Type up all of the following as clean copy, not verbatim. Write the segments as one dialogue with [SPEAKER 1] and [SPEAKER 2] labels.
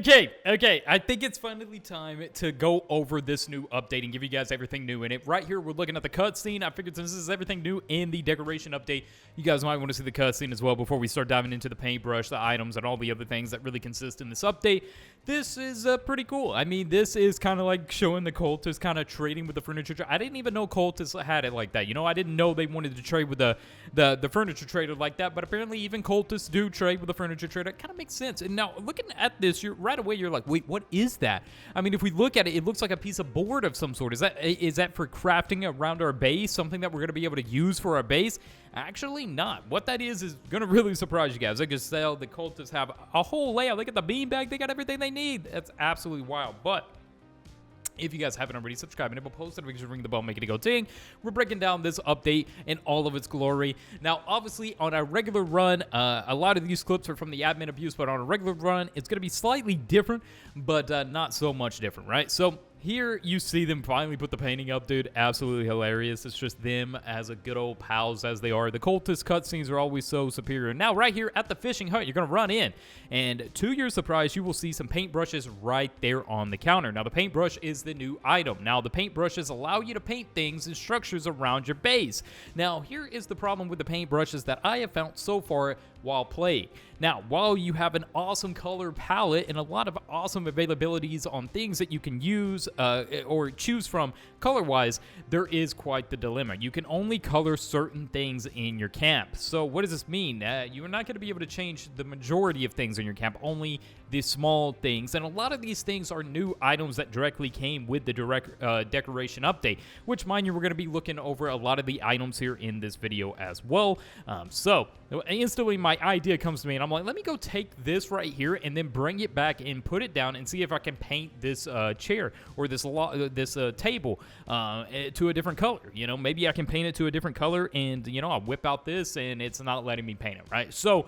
[SPEAKER 1] Okay. I think it's finally time to go over this new update and give you guys everything new in it. Right here, we're looking at the cutscene. I figured since this is everything new in the decoration update, you guys might want to see the cutscene as well before we start diving into the paintbrush, the items, and all the other things that really consist in this update. This is pretty cool. I mean, this is kind of like showing the cultists kind of trading with the furniture. I didn't even know cultists had it like that. You know, I didn't know they wanted to trade with the furniture trader like that, but apparently even cultists do trade with the furniture trader. It kind of makes sense. And now, looking at this, right away you're like, wait, what is that? I mean, if we look at it, it looks like a piece of board of some sort. Is that for crafting around our base? Something that we're going to be able to use for our base? Actually not. What that is going to really surprise you guys. They just sell, the cultists have a whole layout. They got the beanbag. They got everything they need. That's absolutely wild. But if you guys haven't already, subscribe, enable post notifications, ring the bell, make it go ding. We're breaking down this update in all of its glory. Now, obviously, on a regular run, a lot of these clips are from the admin abuse, but on a regular run, it's going to be slightly different, but not so much different, right? So here you see them finally put the painting up, dude. Absolutely hilarious. It's just them as a good old pals as they are. The cultist cutscenes are always so superior. Now, right here at the fishing hut, you're going to run in, and to your surprise, you will see some paintbrushes right there on the counter. Now, the paintbrush is the new item. Now, the paintbrushes allow you to paint things and structures around your base. Now, here is the problem with the paintbrushes that I have found so far while playing. Now, while you have an awesome color palette and a lot of awesome availabilities on things that you can use or choose from color-wise, there is quite the dilemma. You can only color certain things in your camp. So what does this mean? You're not going to be able to change the majority of things in your camp, only the small things. And a lot of these things are new items that directly came with the decoration update, which, mind you, we're going to be looking over a lot of the items here in this video as well. So instantly my idea comes to me, and I'm like, let me go take this right here and then bring it back and put it down and see if I can paint this chair or this table to a different color. You know, maybe I can paint it to a different color, and, you know, I'll whip out this and it's not letting me paint it, right? So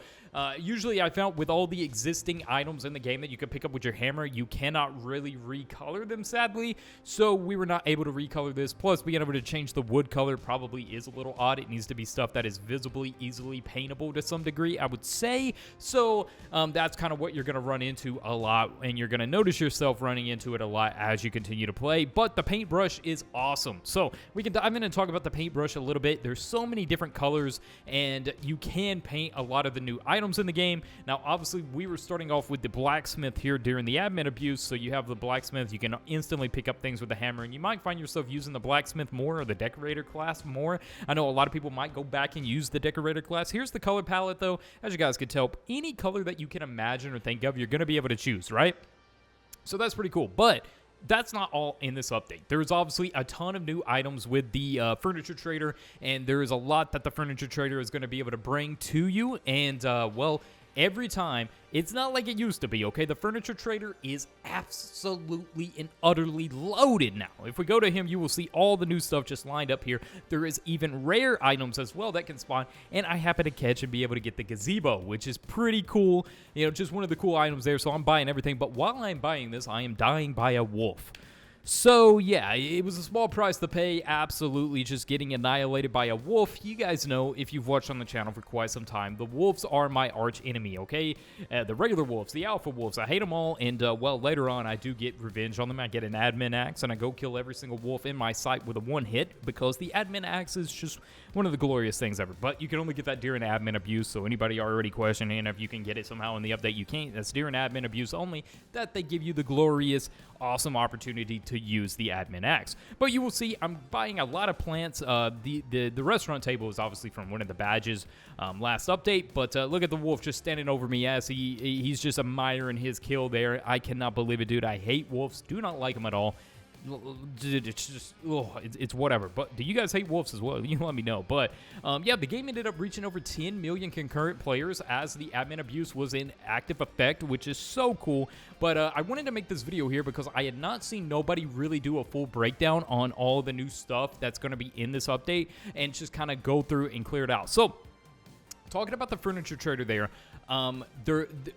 [SPEAKER 1] usually I found with all the existing items in the game that you can pick up with your hammer, you cannot really recolor them, sadly. So we were not able to recolor this. Plus, being able to change the wood color probably is a little odd. It needs to be stuff that is visibly, easily paintable to some degree, I would say. So that's kind of what you're going to run into a lot, and you're going to notice yourself running into it a lot as you continue to play. But the paintbrush is awesome. So we can dive in and talk about the paintbrush a little bit. There's so many different colors, and you can paint a lot of the new items in the game. Now, obviously, we were starting off with the blacksmith here during the admin abuse, so you have the blacksmith. You can instantly pick up things with the hammer, and you might find yourself using the blacksmith more or the decorator class more. I know a lot of people might go back and use the decorator class. Here's the color palette, though. As you guys can tell, any color that you can imagine or think of, you're going to be able to choose, right? So that's pretty cool, but that's not all in this update. There's obviously a ton of new items with the furniture trader, and there is a lot that the furniture trader is going to be able to bring to you. And, well, every time, it's not like it used to be, okay? The furniture trader is absolutely and utterly loaded now. If we go to him, you will see all the new stuff just lined up here. There is even rare items as well that can spawn, and I happen to catch and be able to get the gazebo, which is pretty cool. You know, just one of the cool items there, so I'm buying everything. But while I'm buying this, I am dying by a wolf. So, yeah, it was a small price to pay, absolutely, just getting annihilated by a wolf. You guys know, if you've watched on the channel for quite some time, the wolves are my arch enemy, okay? The regular wolves, the alpha wolves, I hate them all, and, well, later on, I do get revenge on them. I get an admin axe, and I go kill every single wolf in my sight with a one hit, because the admin axe is just one of the glorious things ever. But you can only get that during admin abuse, so anybody already questioning if you can get it somehow in the update, you can't. That's during admin abuse only, that they give you the glorious, awesome opportunity to use the admin axe. But you will see I'm buying a lot of plants. The restaurant table is obviously from one of the badges last update, but look at the wolf just standing over me as he's just admiring his kill there. I cannot believe it, dude. I hate wolves. Do not like them at all. It's just, it's whatever. But do you guys hate wolves as well? You let me know. But yeah, the game ended up reaching over 10 million concurrent players as the admin abuse was in active effect, which is so cool. But I wanted to make this video here because I had not seen nobody really do a full breakdown on all the new stuff that's going to be in this update and just kind of go through and clear it out. So talking about the furniture trader there,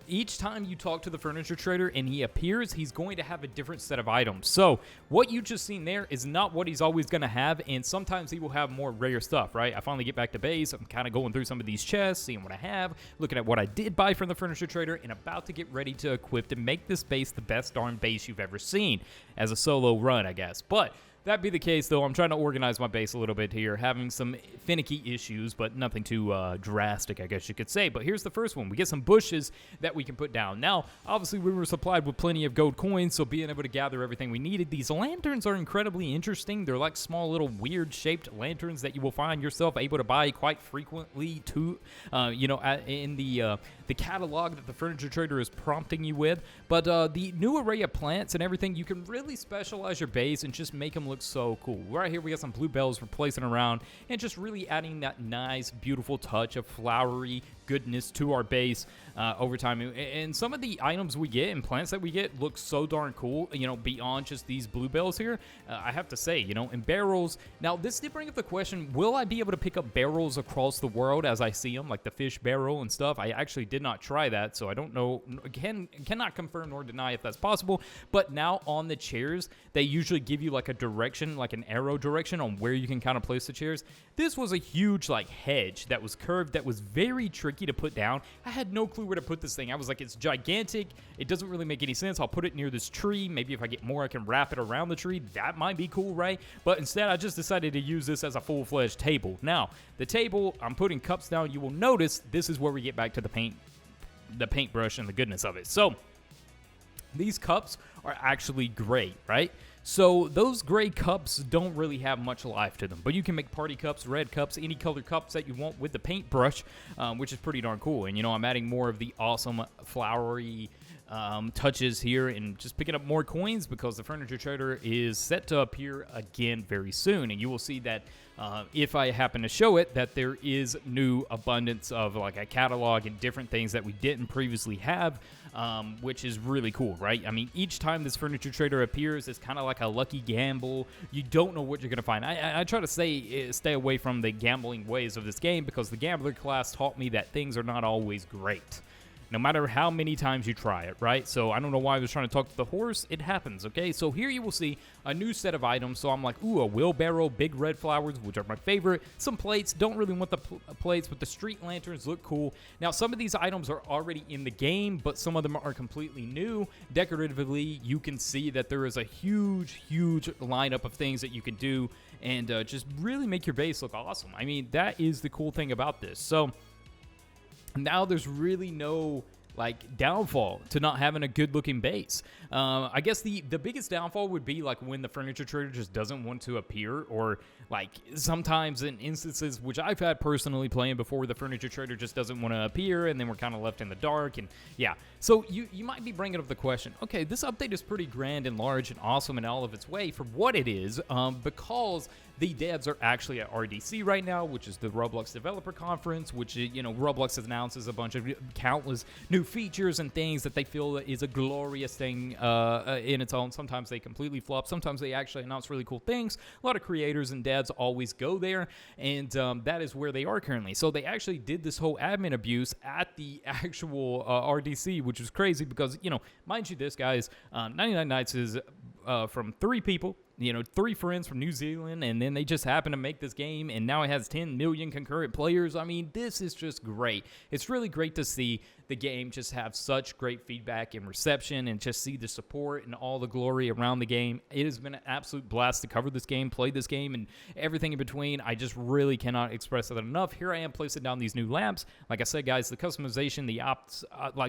[SPEAKER 1] each time you talk to the furniture trader and he appears, he's going to have a different set of items. So what you just seen there is not what he's always going to have, and sometimes he will have more rare stuff, right? I finally get back to base. I'm kind of going through some of these chests, seeing what I have, looking at what I did buy from the furniture trader, and about to get ready to equip and make this base the best darn base you've ever seen as a solo run, I guess. But that be the case, though, I'm trying to organize my base a little bit here, having some finicky issues, but nothing too drastic, I guess you could say. But here's the first one. We get some bushes that we can put down. Now, obviously, we were supplied with plenty of gold coins, so being able to gather everything we needed. These lanterns are incredibly interesting. They're like small little weird-shaped lanterns that you will find yourself able to buy quite frequently, in the catalog that the furniture trader is prompting you with. But the new array of plants and everything, you can really specialize your base and just make them look so cool. Right here, we got some bluebells we're placing around and just really adding that nice, beautiful touch of flowery goodness to our base over time. And some of the items we get and plants that we get look so darn cool, beyond just these bluebells here. I have to say, in barrels. Now, this did bring up the question, will I be able to pick up barrels across the world as I see them, like the fish barrel and stuff? I actually did not try that, so I don't know, cannot confirm nor deny if that's possible. But now on the chairs, they usually give you like a direction, like an arrow direction on where you can kind of place the chairs. This was a huge hedge that was curved, that was very tricky to put down. I had no clue where to put this thing. I was like, it's gigantic. It doesn't really make any sense. I'll put it near this tree. Maybe if I get more, I can wrap it around the tree. That might be cool, right? But instead, I just decided to use this as a full-fledged table. Now, the table, I'm putting cups down. You will notice this is where we get back to the paintbrush and the goodness of it. So these cups are actually great, right? So those gray cups don't really have much life to them, but you can make party cups, red cups, any color cups that you want with the paintbrush, which is pretty darn cool. And, I'm adding more of the awesome flowery touches here and just picking up more coins because the furniture trader is set to appear again very soon. And you will see that if I happen to show it, that there is new abundance of like a catalog and different things that we didn't previously have, which is really cool, right? I mean, each time this furniture trader appears, it's kind of like a lucky gamble. You don't know what you're going to find. I try to stay away from the gambling ways of this game because the gambler class taught me that things are not always great, no matter how many times you try it, right? So I don't know why I was trying to talk to the horse. It happens, okay? So here you will see a new set of items. So I'm like, ooh, a wheelbarrow, big red flowers, which are my favorite. Some plates. Don't really want the plates, but the street lanterns look cool. Now, some of these items are already in the game, but some of them are completely new. Decoratively, you can see that there is a huge lineup of things that you can do and just really make your base look awesome. I mean, that is the cool thing about this. So now there's really no downfall to not having a good looking base. I guess the biggest downfall would be when the furniture trader just doesn't want to appear, or sometimes in instances which I've had personally playing before, the furniture trader just doesn't want to appear and then we're kind of left in the dark. And yeah, so you might be bringing up the question, okay, this update is pretty grand and large and awesome in all of its way for what it is, because the devs are actually at RDC right now, which is the Roblox Developer Conference, which, Roblox announces a bunch of countless new features and things that they feel is a glorious thing in its own. Sometimes they completely flop. Sometimes they actually announce really cool things. A lot of creators and devs always go there, and that is where they are currently. So they actually did this whole admin abuse at the actual RDC, which was crazy because, mind you this, guys, 99 Nights is from 3 people. 3 friends from New Zealand, and then they just happen to make this game, and now it has 10 million concurrent players. I mean, this is just great. It's really great to see the game just have such great feedback and reception, and just see the support and all the glory around the game. It has been an absolute blast to cover this game, play this game, and everything in between. I just really cannot express that enough. Here I am placing down these new lamps. Like I said, guys, the customization, the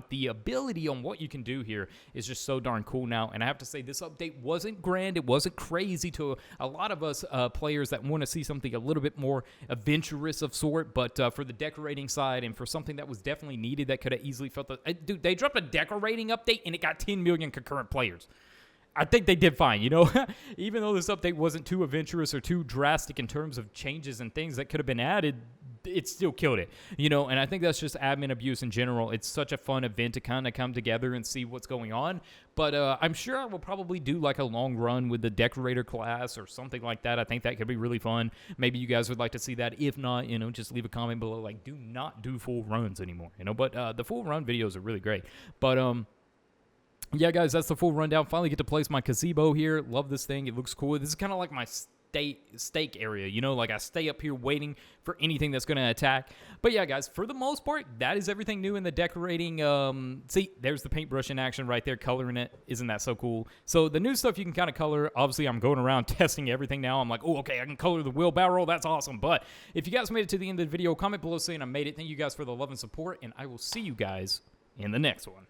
[SPEAKER 1] the ability on what you can do here is just so darn cool now. And I have to say, this update wasn't grand. It wasn't crazy to a lot of us players that want to see something a little bit more adventurous of sort, but for the decorating side and for something that was definitely needed, that could have easily felt dude, they dropped a decorating update and it got 10 million concurrent players. I think they did fine, even though this update wasn't too adventurous or too drastic in terms of changes and things that could have been added. it still killed it, you know, and I think that's just admin abuse in general. It's such a fun event to kind of come together and see what's going on, but I'm sure I will probably do like a long run with the decorator class or something like that. I think that could be really fun. Maybe you guys would like to see that. If not, you know, just leave a comment below, like, do not do full runs anymore, you know, but the full run videos are really great. But yeah, guys, that's the full rundown. Finally get to place my gazebo here. Love this thing. It looks cool. This is kind of like my stake area, you know, like I stay up here waiting for anything that's going to attack. But yeah, guys, for the most part, that is everything new in the decorating. See, there's the paintbrush in action right there, coloring it. Isn't that so cool? So the new stuff you can kind of color. Obviously, I'm going around testing everything now. I'm like, oh, okay, I can color the wheelbarrow. That's awesome. But if you guys made it to the end of the video, comment below saying I made it. Thank you guys for the love and support, and I will see you guys in the next one.